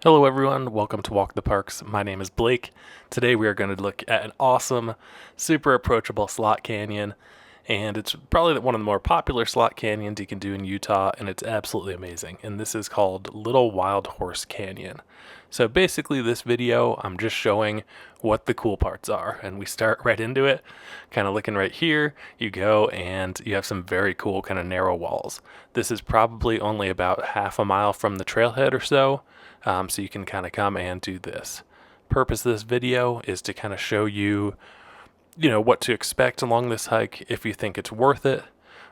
Hello everyone, welcome to Walk the Parks. My name is Blake. Today we are going to look at an awesome, super approachable slot canyon, and it's probably one of the more popular slot canyons you can do in Utah, and it's absolutely amazing. And this is called Little Wild Horse Canyon. So basically this video, I'm just showing what the cool parts are, and we start right into it. Kind of looking right here, you go and you have some very cool kind of narrow walls. This is probably only about half a mile from the trailhead or so. So you can kind of come and do this. Purpose of this video is to kind of show you, what to expect along this hike if you think it's worth it.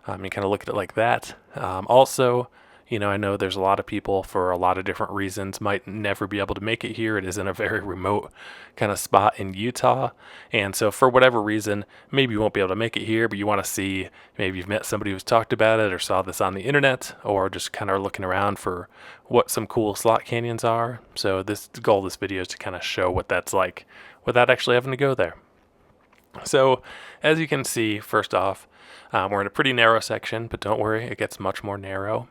You kind of look at it like that. Also, I know there's a lot of people for a lot of different reasons might never be able to make it here. It is in a very remote kind of spot in Utah. And so for whatever reason, maybe you won't be able to make it here, but you want to see, maybe you've met somebody who's talked about it or saw this on the internet, or just kind of looking around for what some cool slot canyons are. So the goal of this video is to kind of show what that's like without actually having to go there. So as you can see, first off, we're in a pretty narrow section, but don't worry, it gets much more narrow.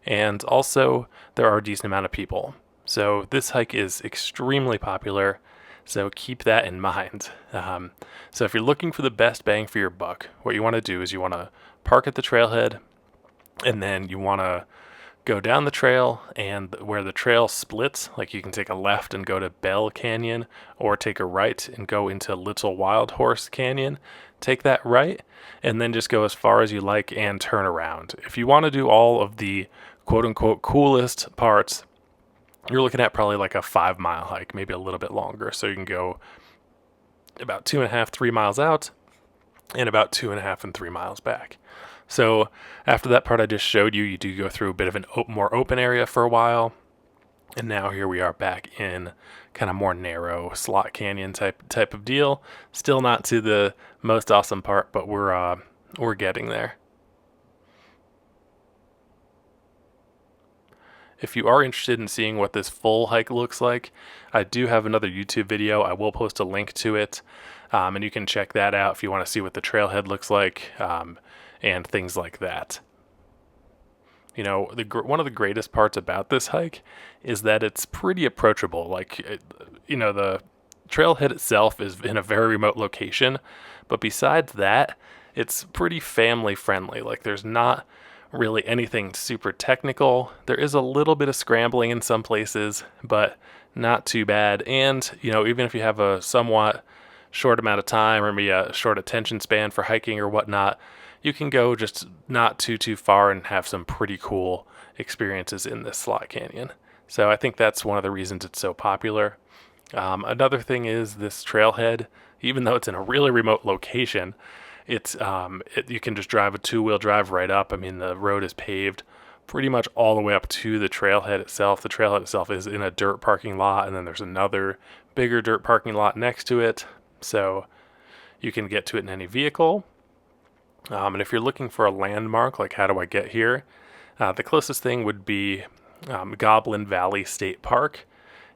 And also, there are a decent amount of people. So this hike is extremely popular, so keep that in mind. So if you're looking for the best bang for your buck, what you want to do is you want to park at the trailhead, and then you want to go down the trail, and where the trail splits, like you can take a left and go to Bell Canyon, or take a right and go into Little Wild Horse Canyon. Take that right, and then just go as far as you like and turn around. If you want to do all of the quote unquote coolest parts, you're looking at probably like a 5 mile hike, maybe a little bit longer. So you can go about 2.5, 3 miles out, and about 2.5 and 3 miles back. So after that part I just showed you, you do go through a bit of an more open area for a while. And now here we are back in kind of more narrow slot canyon type of deal. Still not to the most awesome part, but we're getting there. If you are interested in seeing what this full hike looks like, I do have another YouTube video. I will post a link to it, and you can check that out if you want to see what the trailhead looks like, and things like that. One of the greatest parts about this hike is that it's pretty approachable. The trailhead itself is in a very remote location, but besides that, it's pretty family friendly. Like, there's not really anything super technical. There is a little bit of scrambling in some places, but not too bad. And, even if you have a somewhat short amount of time, or maybe a short attention span for hiking or whatnot, you can go just not too far and have some pretty cool experiences in this slot canyon. So I think that's one of the reasons it's so popular. Another thing is this trailhead, even though it's in a really remote location, you can just drive a 2-wheel drive right up. I mean, the road is paved pretty much all the way up to the trailhead itself. The trailhead itself is in a dirt parking lot, and then there's another bigger dirt parking lot next to it. So you can get to it in any vehicle. And if you're looking for a landmark, like how do I get here, the closest thing would be Goblin Valley State Park.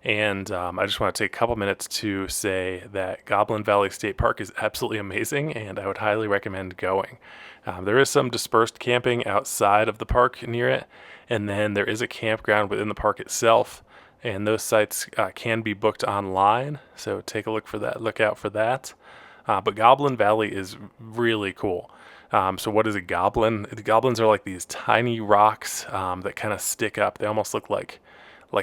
And I just want to take a couple minutes to say that Goblin Valley State Park is absolutely amazing, and I would highly recommend going. There is some dispersed camping outside of the park near it, and then there is a campground within the park itself, and those sites can be booked online, so take a look out for that. But Goblin Valley is really cool. So what is a goblin? The goblins are like these tiny rocks that kind of stick up. They almost look like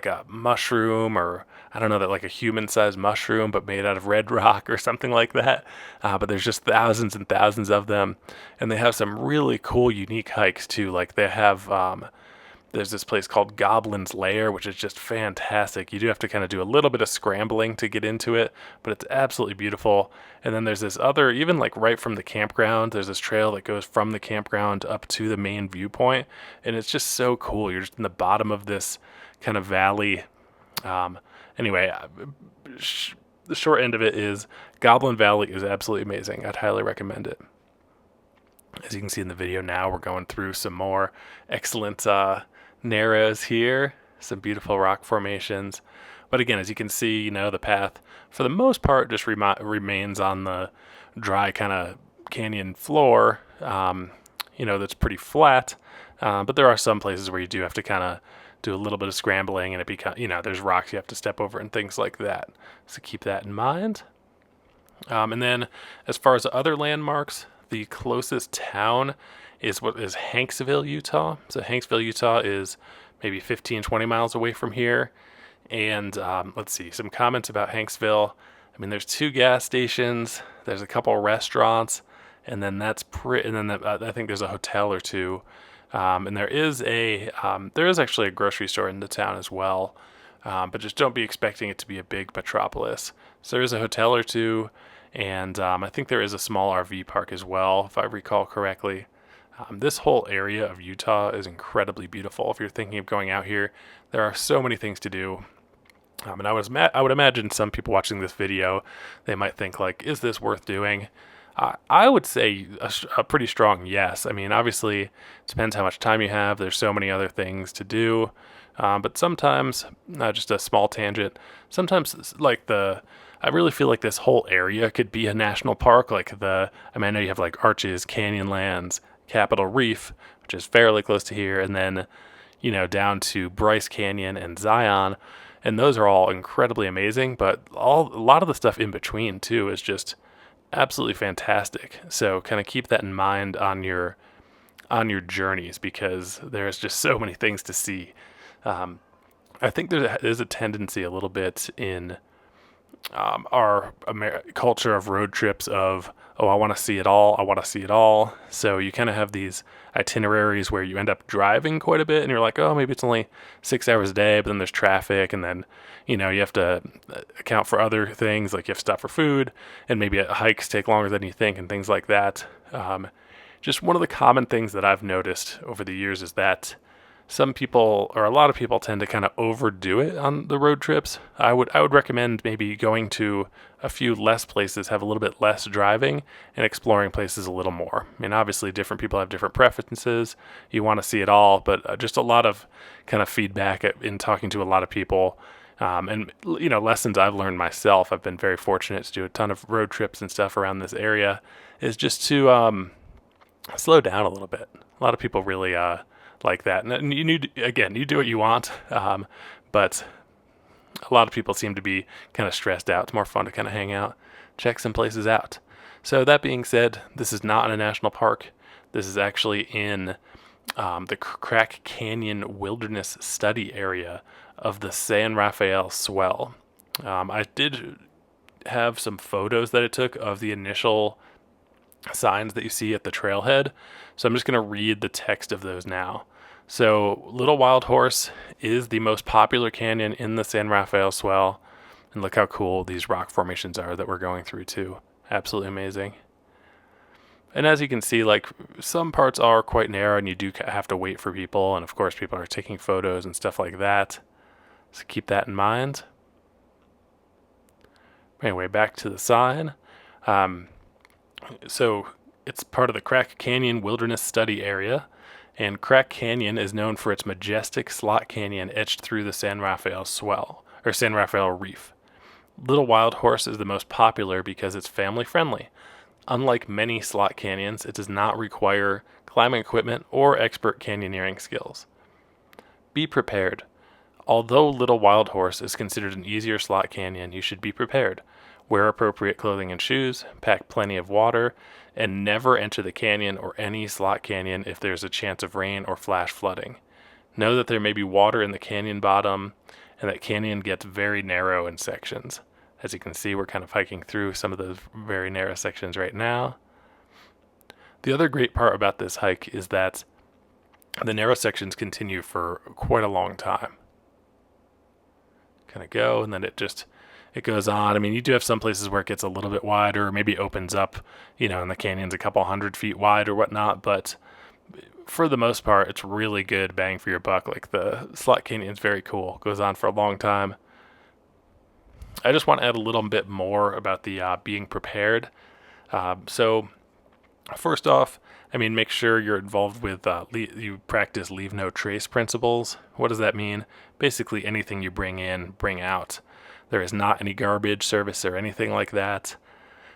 a mushroom, or I don't know, that like a human-sized mushroom, but made out of red rock or something like that. But there's just thousands and thousands of them, and they have some really cool, unique hikes too. Like they have, there's this place called Goblin's Lair, which is just fantastic. You do have to kind of do a little bit of scrambling to get into it, but it's absolutely beautiful. And then there's this other, even like right from the campground, there's this trail that goes from the campground up to the main viewpoint, and it's just so cool. You're just in the bottom of this kind of valley. Anyway, the short end of it is Goblin Valley is absolutely amazing. I'd highly recommend it. As you can see in the video now, we're going through some more excellent narrows here, some beautiful rock formations. But again, as you can see, the path for the most part just remains on the dry kind of canyon floor, that's pretty flat. But there are some places where you do have to kind of do a little bit of scrambling, and it becomes, there's rocks you have to step over and things like that. So keep that in mind. And then as far as other landmarks, the closest town is what is Hanksville, Utah. So Hanksville, Utah is maybe 15, 20 miles away from here. And let's see, some comments about Hanksville. I mean, there's 2 gas stations, there's a couple of restaurants, and then I think there's a hotel or 2. And there is actually a grocery store in the town as well. But just don't be expecting it to be a big metropolis. So there is a hotel or 2, and I think there is a small RV park as well, if I recall correctly. This whole area of Utah is incredibly beautiful. If you're thinking of going out here, there are so many things to do. And I would imagine some people watching this video, they might think like, is this worth doing? I would say a pretty strong yes. I mean, obviously, it depends how much time you have. There's so many other things to do. But sometimes, just a small tangent, sometimes I really feel like this whole area could be a national park. I know you have like Arches, Canyonlands, Capitol Reef, which is fairly close to here, and then, down to Bryce Canyon and Zion. And those are all incredibly amazing, but a lot of the stuff in between too is just absolutely fantastic. So kind of keep that in mind on your journeys, because there's just so many things to see. I think there is a tendency a little bit in our culture of road trips of, oh, I want to see it all. I want to see it all. So you kind of have these itineraries where you end up driving quite a bit, and you're like, oh, maybe it's only 6 hours a day, but then there's traffic, and then, you have to account for other things, like you have to stop for food, and maybe hikes take longer than you think, and things like that. Just one of the common things that I've noticed over the years is that some people, or a lot of people, tend to kind of overdo it on the road trips. I would recommend maybe going to a few less places, have a little bit less driving, and exploring places a little more. I mean, obviously, different people have different preferences. You want to see it all, but just a lot of kind of feedback in talking to a lot of people, and lessons I've learned myself. I've been very fortunate to do a ton of road trips and stuff around this area. Is just to slow down a little bit. A lot of people really like that, and you do what you want, but a lot of people seem to be kind of stressed out. It's more fun to kind of hang out, check some places out. So that being said, this is not in a national park. This is actually in the Crack Canyon Wilderness Study area of the San Rafael Swell. I did have some photos that I took of the initial signs that you see at the trailhead, so I'm just going to read the text of those now. So Little Wild Horse is the most popular canyon in the San Rafael Swell, and look how cool these rock formations are that we're going through too. Absolutely amazing. And as you can see, like, some parts are quite narrow, and you do have to wait for people, and of course people are taking photos and stuff like that, so keep that in mind. Anyway, back to the sign. So it's part of the Crack Canyon Wilderness Study area, and Crack Canyon is known for its majestic slot canyon etched through the San Rafael Swell, or San Rafael Reef. Little Wild Horse is the most popular because it's family friendly. Unlike many slot canyons, it does not require climbing equipment or expert canyoneering skills. Be prepared. Although Little Wild Horse is considered an easier slot canyon, you should be prepared. Wear appropriate clothing and shoes, pack plenty of water, and never enter the canyon or any slot canyon if there's a chance of rain or flash flooding. Know that there may be water in the canyon bottom, and that canyon gets very narrow in sections. As you can see, we're kind of hiking through some of those very narrow sections right now. The other great part about this hike is that the narrow sections continue for quite a long time. Kind of go, and then it goes on. I mean, you do have some places where it gets a little bit wider, or maybe opens up, and the canyon's a couple 100 feet wide or whatnot, but for the most part, it's really good bang for your buck. Like, the slot canyon's very cool. Goes on for a long time. I just want to add a little bit more about the being prepared. So first off, make sure you're involved with, you practice leave no trace principles. What does that mean? Basically, anything you bring in, bring out. There is not any garbage service or anything like that.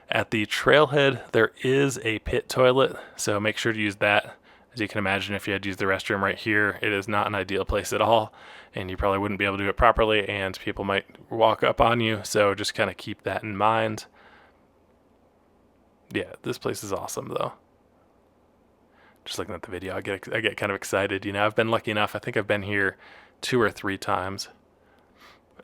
At the trailhead, there is a pit toilet, so make sure to use that As you can imagine, if you had to use the restroom right here, it is not an ideal place at all, and you probably wouldn't be able to do it properly, and people might walk up on you, so just kind of keep that in mind. Yeah, this place is awesome, though. Just looking at the video, I get kind of excited. I've been lucky enough. I think I've been here 2 or 3 times.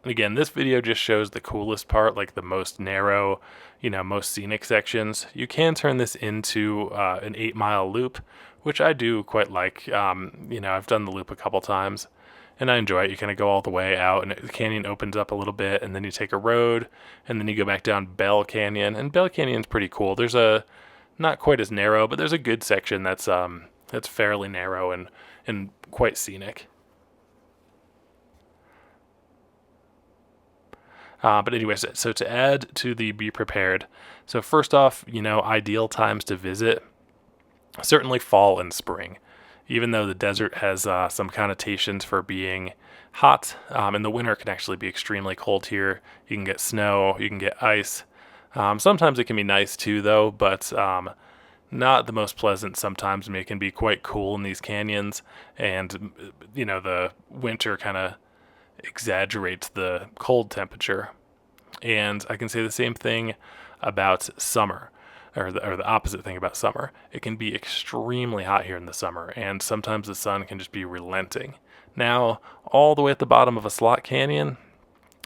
And again, this video just shows the coolest part, like the most narrow, most scenic sections. You can turn this into an 8-mile loop, which I do quite like. I've done the loop a couple times, and I enjoy it. You kind of go all the way out, and the canyon opens up a little bit, and then you take a road, and then you go back down Bell Canyon. And Bell Canyon's pretty cool. There's not quite as narrow, but there's a good section that's fairly narrow and quite scenic. But anyways, so to add to the be prepared, so first off, ideal times to visit, certainly fall and spring. Even though the desert has some connotations for being hot, in the winter it can actually be extremely cold here. You can get snow, you can get ice. Sometimes it can be nice too, though, but not the most pleasant sometimes. It can be quite cool in these canyons, and the winter kind of exaggerates the cold temperature. And I can say the same thing about summer, or the opposite thing about summer. It can be extremely hot here in the summer, and sometimes the sun can just be relenting. Now, all the way at the bottom of a slot canyon,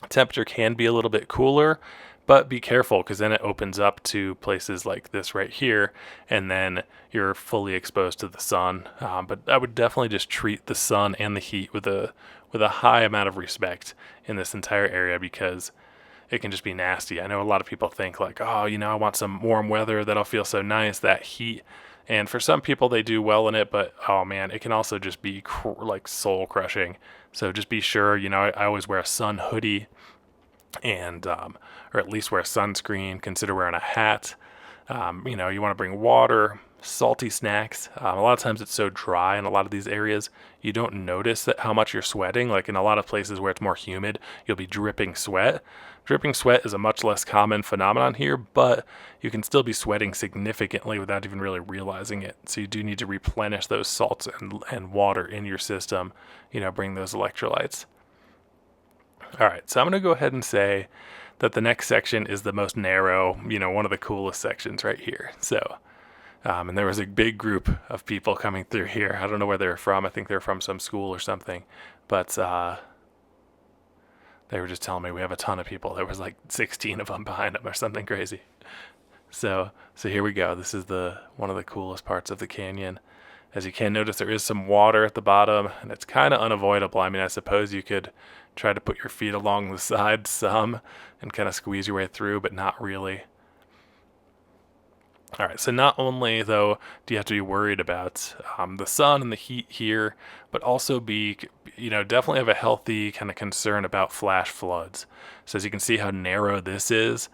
temperature can be a little bit cooler, but be careful, because then it opens up to places like this right here, and then you're fully exposed to the sun. But I would definitely just treat the sun and the heat with a high amount of respect in this entire area, because it can just be nasty. I know a lot of people think like, oh, I want some warm weather that'll feel so nice, that heat. And for some people, they do well in it, but oh man, it can also just be like soul crushing. So just be sure, I always wear a sun hoodie, and or at least wear sunscreen. Consider wearing a hat. You want to bring water, salty snacks. A lot of times it's so dry in a lot of these areas, you don't notice how much you're sweating. Like in a lot of places where it's more humid, you'll be dripping sweat. Dripping sweat is a much less common phenomenon here, but you can still be sweating significantly without even really realizing it. So you do need to replenish those salts and water in your system, bring those electrolytes. All right, so I'm going to go ahead and say that the next section is the most narrow, one of the coolest sections right here. So, and there was a big group of people coming through here. I don't know where they're from. I think they're from some school or something, but they were just telling me we have a ton of people. There was like 16 of them behind them or something crazy. So here we go. This is one of the coolest parts of the canyon. As you can notice, there is some water at the bottom, and it's kind of unavoidable. I mean, I suppose you could try to put your feet along the side some and kind of squeeze your way through, but not really. All right, so not only, though, do you have to be worried about the sun and the heat here, but also definitely have a healthy kind of concern about flash floods. So as you can see how narrow this is,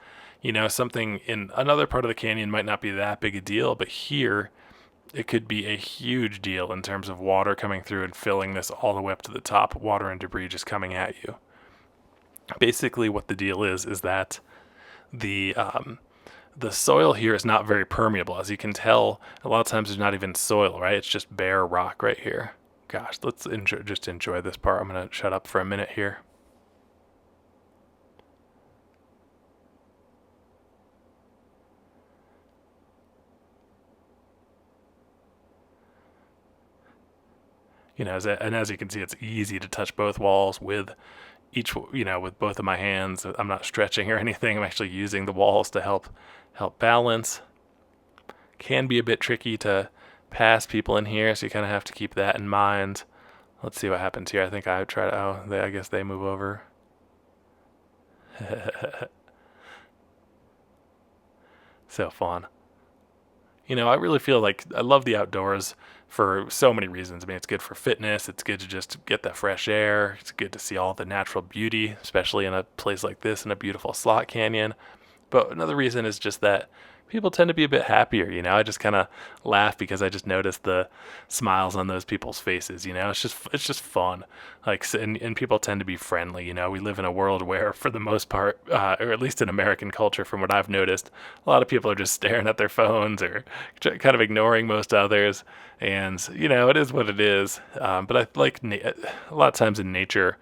something in another part of the canyon might not be that big a deal, but here it could be a huge deal in terms of water coming through and filling this all the way up to the top, water and debris just coming at you. Basically what the deal is that the soil here is not very permeable. As you can tell, a lot of times there's not even soil, right? It's just bare rock right here. Gosh, let's enjoy this part. I'm going to shut up for a minute here. As you can see, it's easy to touch both walls with with both of my hands. I'm not stretching or anything. I'm actually using the walls to help balance. Can be a bit tricky to pass people in here, so you kind of have to keep that in mind. Let's see what happens here. I think I would try to, I guess they move over. So fun. I really feel like I love the outdoors for so many reasons. I mean, it's good for fitness. It's good to just get the fresh air. It's good to see all the natural beauty, especially in a place like this, in a beautiful slot canyon. But another reason is just that people tend to be a bit happier. I just kind of laugh because I just notice the smiles on those people's faces. It's just fun. And people tend to be friendly. We live in a world where, for the most part, or at least in American culture, from what I've noticed, a lot of people are just staring at their phones or kind of ignoring most others. And it is what it is. But I like a lot of times in nature,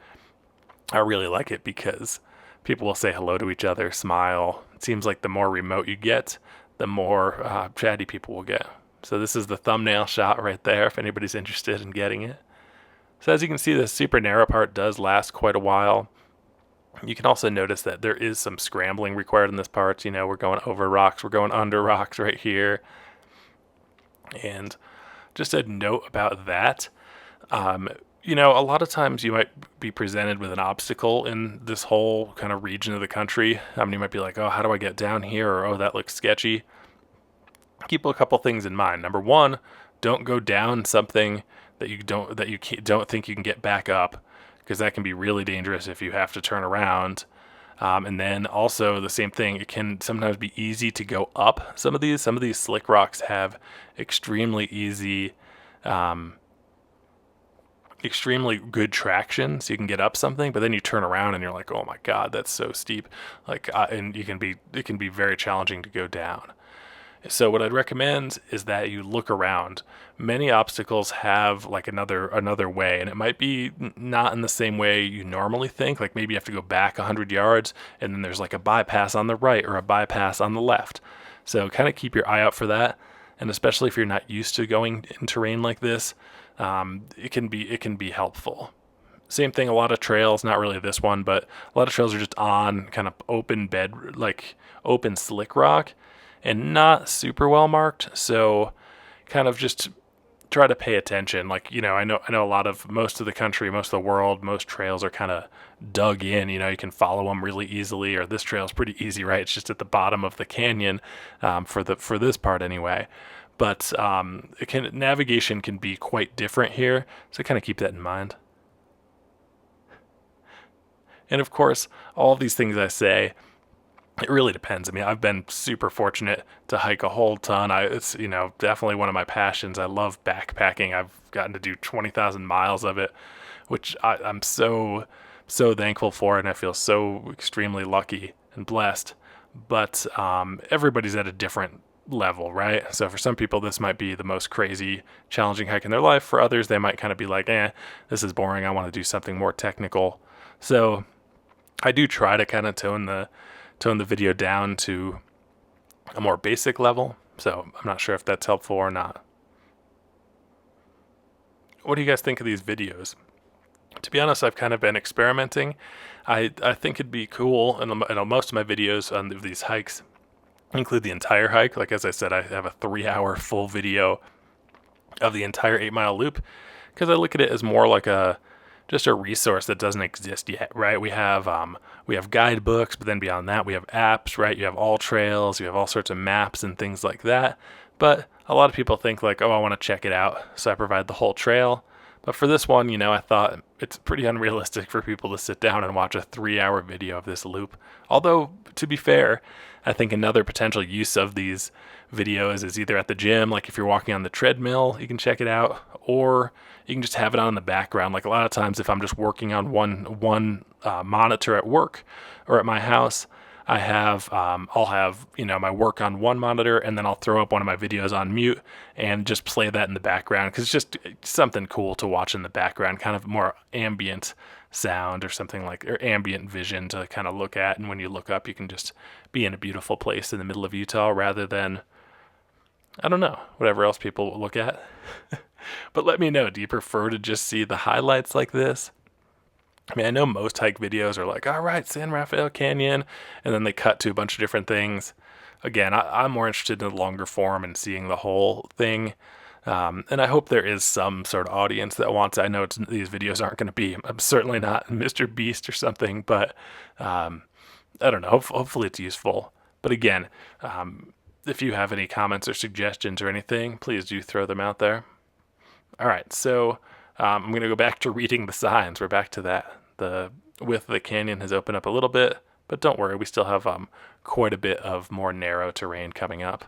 I really like it because people will say hello to each other, smile. It seems like the more remote you get, the more chatty people will get. So this is the thumbnail shot right there if anybody's interested in getting it. So as you can see, the super narrow part does last quite a while. You can also notice that there is some scrambling required in this part. We're going over rocks, we're going under rocks right here. And just a note about that. A lot of times you might be presented with an obstacle in this whole kind of region of the country. You might be like, oh, how do I get down here? Or, oh, that looks sketchy. Keep a couple things in mind. Number one, don't go down something that you don't think you can get back up, because that can be really dangerous if you have to turn around. And then also the same thing, it can sometimes be easy to go up some of these. Some of these slick rocks have extremely good traction, so you can get up something, but then you turn around and you're like, oh my god, that's so steep. And it can be very challenging to go down. So what I'd recommend is that you look around. Many obstacles have another way, and it might be not in the same way you normally think. Like maybe you have to go back 100 yards, and then there's a bypass on the right or a bypass on the left. So kind of keep your eye out for that, and especially if you're not used to going in terrain like this, it can be helpful. Same thing, a lot of trails, not really this one, but a lot of trails are just on kind of open bed, open slick rock, and not super well marked. So kind of just try to pay attention. I know most of the country, most of the world, most trails are kind of dug in. You can follow them really easily, or this trail is pretty easy, right? It's just at the bottom of the canyon, for this part anyway. But navigation can be quite different here, so kind of keep that in mind. And of course, all of these things I say, it really depends. I've been super fortunate to hike a whole ton. It's definitely one of my passions. I love backpacking. I've gotten to do 20,000 miles of it, which I'm so thankful for, and I feel so extremely lucky and blessed. But everybody's at a different level, right? So for some people, this might be the most crazy, challenging hike in their life. For others, they might kind of be like, this is boring. I want to do something more technical. So I do try to kind of tone the video down to a more basic level. So I'm not sure if that's helpful or not. What do you guys think of these videos? To be honest, I've kind of been experimenting. I think it'd be cool, and most of my videos on these hikes include the entire hike. Like as I said, I have a 3-hour full video of the entire 8-mile loop, because I look at it as more like just a resource that doesn't exist yet, right? We have guidebooks, but then beyond that, we have apps, right? You have all trails, you have all sorts of maps and things like that. But a lot of people think like, oh, I want to check it out, so I provide the whole trail. But for this one, I thought it's pretty unrealistic for people to sit down and watch a 3-hour video of this loop. Although, to be fair, I think another potential use of these videos is either at the gym, like if you're walking on the treadmill, you can check it out, or you can just have it on in the background. Like a lot of times if I'm just working on one monitor at work or at my house, I'll have my work on one monitor, and then I'll throw up one of my videos on mute and just play that in the background, because it's just something cool to watch in the background, kind of more ambient sound or something or ambient vision to kind of look at. And when you look up, you can just be in a beautiful place in the middle of Utah rather than, I don't know, whatever else people look at. But let me know, do you prefer to just see the highlights like this? I know most hike videos are like, all right, San Rafael Canyon, and then they cut to a bunch of different things. Again, I'm more interested in the longer form and seeing the whole thing. And I hope there is some sort of audience that wants it. I know these videos aren't going to be, I'm certainly not Mr. Beast or something, but I don't know, hopefully it's useful. But again, if you have any comments or suggestions or anything, please do throw them out there. All right, so I'm going to go back to reading the signs. We're back to that. The width of the canyon has opened up a little bit. But don't worry, we still have quite a bit of more narrow terrain coming up.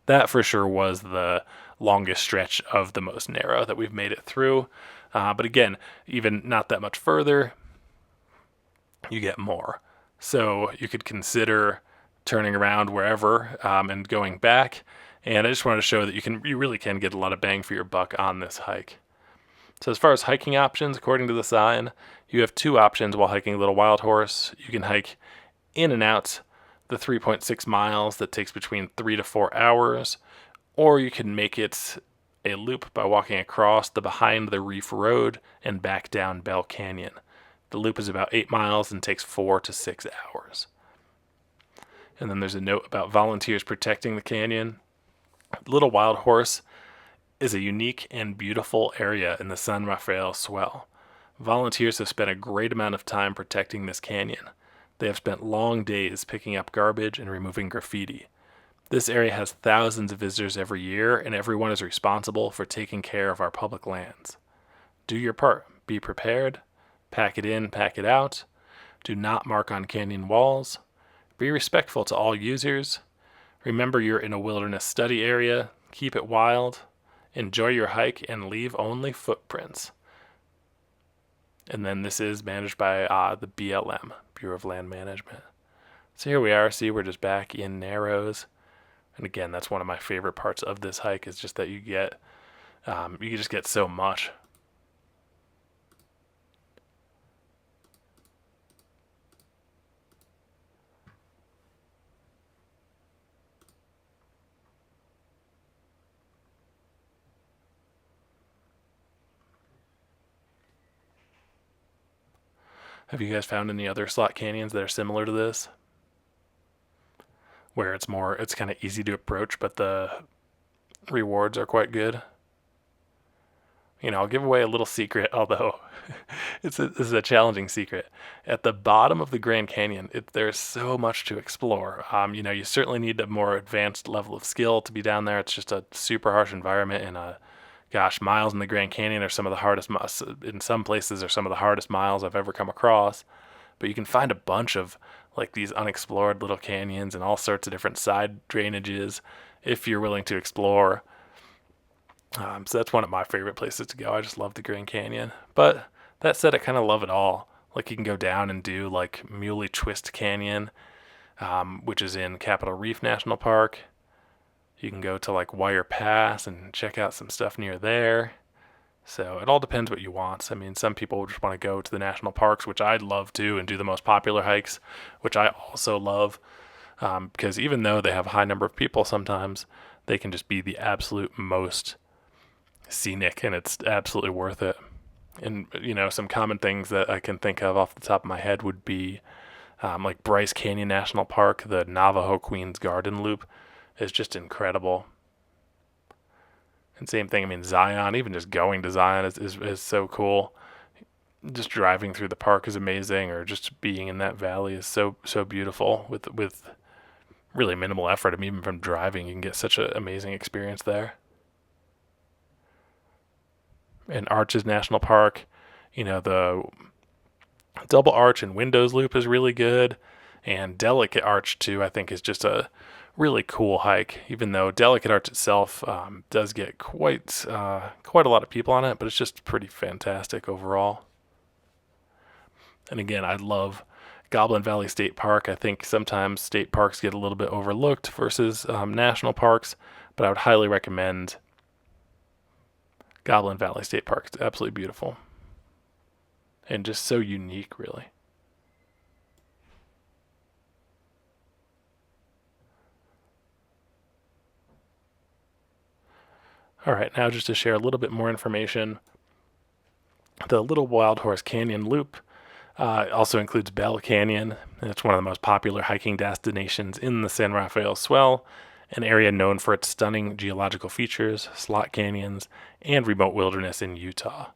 That for sure was the longest stretch of the most narrow that we've made it through. But again, even not that much further, you get more. So you could consider turning around wherever and going back. And I just wanted to show that you really can get a lot of bang for your buck on this hike. So as far as hiking options, according to the sign, you have two options while hiking Little Wild Horse. You can hike in and out the 3.6 miles that takes between 3 to 4 hours, or you can make it a loop by walking across the Behind the Reef Road and back down Bell Canyon. The loop is about 8 miles and takes 4 to 6 hours. And then there's a note about volunteers protecting the canyon. Little Wild Horse is a unique and beautiful area in the San Rafael Swell. Volunteers have spent a great amount of time protecting this canyon. They have spent long days picking up garbage and removing graffiti. This area has thousands of visitors every year, and everyone is responsible for taking care of our public lands. Do your part. Be prepared. Pack it in, pack it out. Do not mark on canyon walls. Be respectful to all users. Remember you're in a wilderness study area. Keep it wild. Enjoy your hike and leave only footprints. And then this is managed by the BLM, Bureau of Land Management. So here we are. See, we're just back in Narrows. And again, that's one of my favorite parts of this hike is just that you just get so much. Have you guys found any other slot canyons that are similar to this? Where it's kind of easy to approach, but the rewards are quite good? I'll give away a little secret, although this is a challenging secret. At the bottom of the Grand Canyon, there's so much to explore. You certainly need a more advanced level of skill to be down there. It's just a super harsh environment, and miles in the Grand Canyon are some of the hardest. In some places, are some of the hardest miles I've ever come across. But you can find a bunch of like these unexplored little canyons and all sorts of different side drainages if you're willing to explore. So that's one of my favorite places to go. I just love the Grand Canyon. But that said, I kind of love it all. Like you can go down and do like Muley Twist Canyon, which is in Capitol Reef National Park. You can go to like Wire Pass and check out some stuff near there. So it all depends what you want. I mean, some people just want to go to the national parks, which I'd love to, and do the most popular hikes, which I also love. Because even though they have a high number of people sometimes, they can just be the absolute most scenic, and it's absolutely worth it. And, some common things that I can think of off the top of my head would be like Bryce Canyon National Park, the Navajo Queen's Garden Loop is just incredible. And same thing, I mean, Zion, even just going to Zion is so cool. Just driving through the park is amazing, or just being in that valley is so beautiful with really minimal effort. I mean, even from driving, you can get such an amazing experience there. And Arches National Park, the Double Arch and Windows Loop is really good. And Delicate Arch, too, I think is just a really cool hike, even though Delicate Arch itself does get quite a lot of people on it, but it's just pretty fantastic overall. And again, I love Goblin Valley State Park. I think sometimes state parks get a little bit overlooked versus national parks, but I would highly recommend Goblin Valley State Park. It's absolutely beautiful and just so unique, really. All right, now just to share a little bit more information, the Little Wild Horse Canyon Loop also includes Bell Canyon, and it's one of the most popular hiking destinations in the San Rafael Swell, an area known for its stunning geological features, slot canyons, and remote wilderness in Utah.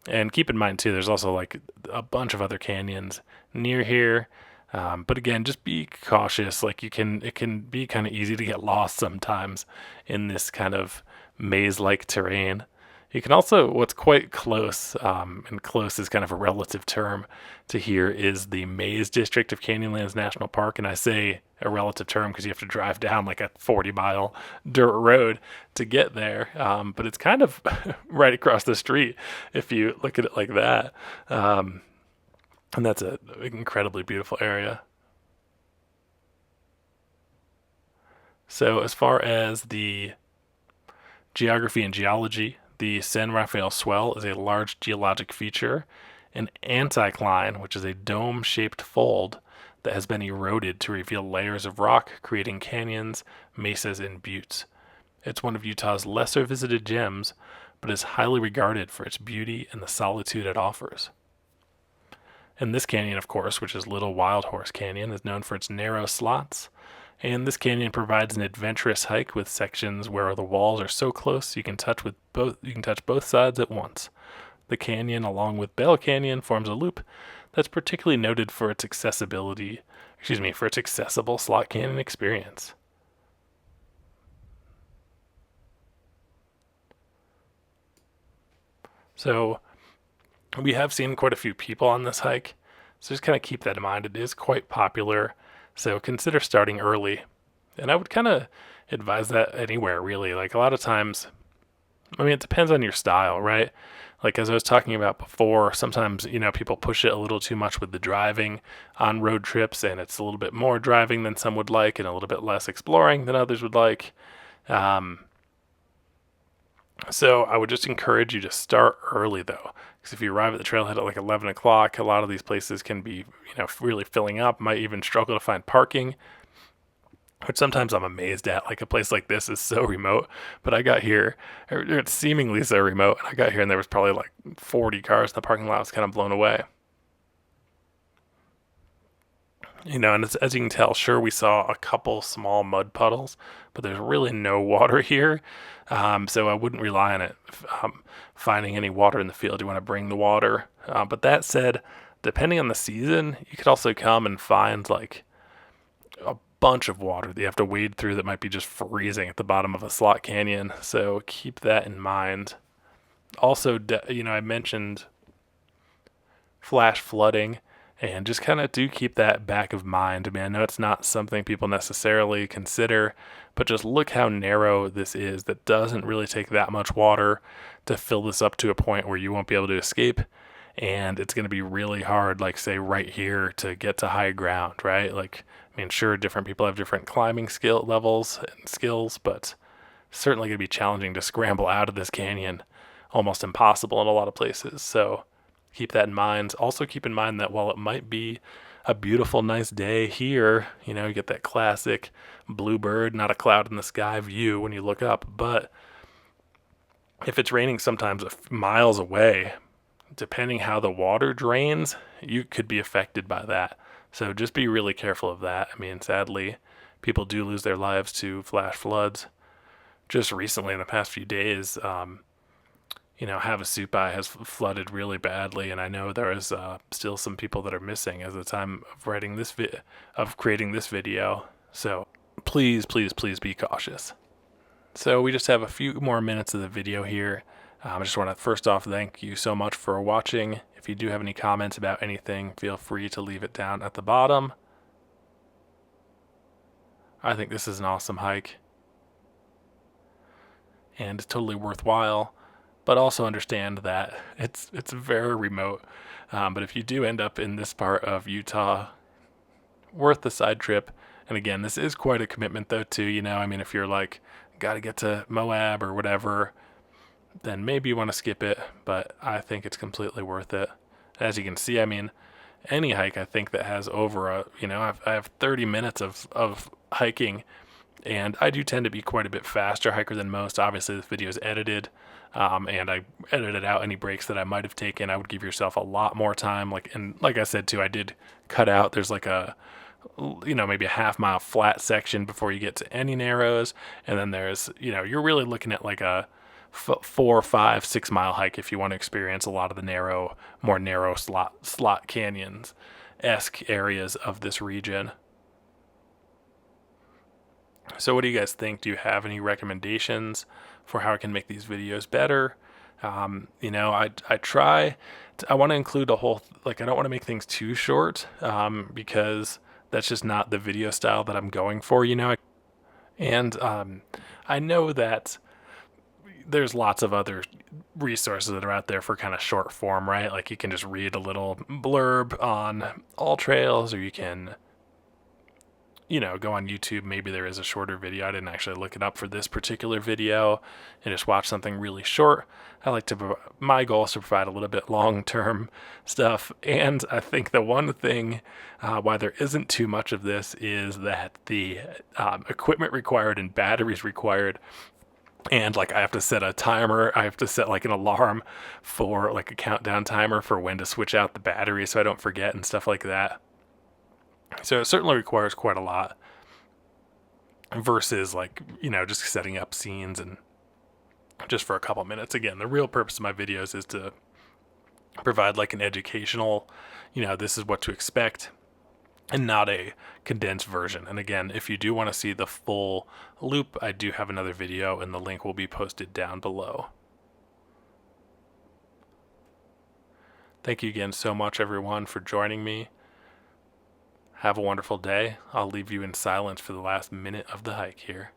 And keep in mind, too, there's also like a bunch of other canyons near here. But again, just be cautious. Like it can be kind of easy to get lost sometimes in this kind of maze-like terrain. You can also, what's quite close, and close is kind of a relative term to here, is the Maze District of Canyonlands National Park. And I say a relative term because you have to drive down like a 40-mile dirt road to get there. But it's kind of right across the street if you look at it like that. And that's an incredibly beautiful area. So, as far as the geography and geology, the San Rafael Swell is a large geologic feature, an anticline, which is a dome shaped fold that has been eroded to reveal layers of rock, creating canyons, mesas, and buttes. It's one of Utah's lesser visited gems, but is highly regarded for its beauty and the solitude it offers. And this canyon, of course, which is Little Wild Horse Canyon, is known for its narrow slots. And this canyon provides an adventurous hike with sections where the walls are so close you can touch both sides at once. The canyon, along with Bell Canyon, forms a loop that's particularly noted for its accessible slot canyon experience. So we have seen quite a few people on this hike, so just kind of keep that in mind. It is quite popular, so consider starting early. And I would kind of advise that anywhere, really. Like a lot of times, I mean, it depends on your style, right? Like as I was talking about before, sometimes, people push it a little too much with the driving on road trips, and it's a little bit more driving than some would like, and a little bit less exploring than others would like. Um, so I would just encourage you to start early, though, because if you arrive at the trailhead at like 11 o'clock, a lot of these places can be, really filling up. Might even struggle to find parking, which sometimes I'm amazed at. Like a place like this is so remote, but I got here, or it's seemingly so remote, and I got here and there was probably like 40 cars in the parking lot. I was kind of blown away. And as you can tell, sure, we saw a couple small mud puddles, but there's really no water here. So I wouldn't rely on it finding any water in the field. You want to bring the water. But that said, depending on the season, you could also come and find like a bunch of water that you have to wade through that might be just freezing at the bottom of a slot canyon. So keep that in mind. Also, I mentioned flash flooding, and just kind of do keep that back of mind. I mean, I know it's not something people necessarily consider, but just look how narrow this is. That doesn't really take that much water to fill this up to a point where you won't be able to escape. And it's going to be really hard, like, say, right here to get to high ground, right? Like, I mean, sure, different people have different climbing skill levels and skills, but certainly going to be challenging to scramble out of this canyon. Almost impossible in a lot of places. So, keep that in mind. Also, keep in mind that while it might be a beautiful, nice day here, you get that classic bluebird, not a cloud in the sky view when you look up. But if it's raining sometimes miles away, depending how the water drains, you could be affected by that. So just be really careful of that. I mean, sadly, people do lose their lives to flash floods. Just recently, in the past few days, Havasupai has flooded really badly, and I know there is still some people that are missing as the time of creating this video. So please, please, please be cautious. So we just have a few more minutes of the video here. I just want to first off thank you so much for watching. If you do have any comments about anything, feel free to leave it down at the bottom. I think this is an awesome hike and totally worthwhile. But also understand that it's very remote. But if you do end up in this part of Utah, worth the side trip. And again, this is quite a commitment though too. I mean, if you're like, got to get to Moab or whatever, then maybe you want to skip it. But I think it's completely worth it. As you can see, I mean, any hike I think that has over I have 30 minutes of hiking. And I do tend to be quite a bit faster hiker than most. Obviously, this video is edited, and I edited out any breaks that I might have taken. I would give yourself a lot more time. Like I said too, I did cut out. There's like maybe a half-mile flat section before you get to any narrows, and then there's, you're really looking at like a 4, 5, 6 mile hike if you want to experience a lot of the more narrow slot canyons-esque areas of this region. So what do you guys think? Do you have any recommendations for how I can make these videos better? I try. I want to include a whole like I don't want to make things too short because that's just not the video style that I'm going for. And I know that there's lots of other resources that are out there for kind of short form, right? Like you can just read a little blurb on all trails, or you can go on YouTube. Maybe there is a shorter video. I didn't actually look it up for this particular video and just watch something really short. I like to, my goal is to provide a little bit long term stuff. And I think the one thing why there isn't too much of this is that the equipment required and batteries required. And like I have to set a timer, I have to set like an alarm for like a countdown timer for when to switch out the battery so I don't forget and stuff like that. So it certainly requires quite a lot versus like, just setting up scenes and just for a couple minutes. Again, the real purpose of my videos is to provide like an educational, this is what to expect and not a condensed version. And again, if you do want to see the full loop, I do have another video and the link will be posted down below. Thank you again so much, everyone, for joining me. Have a wonderful day. I'll leave you in silence for the last minute of the hike here.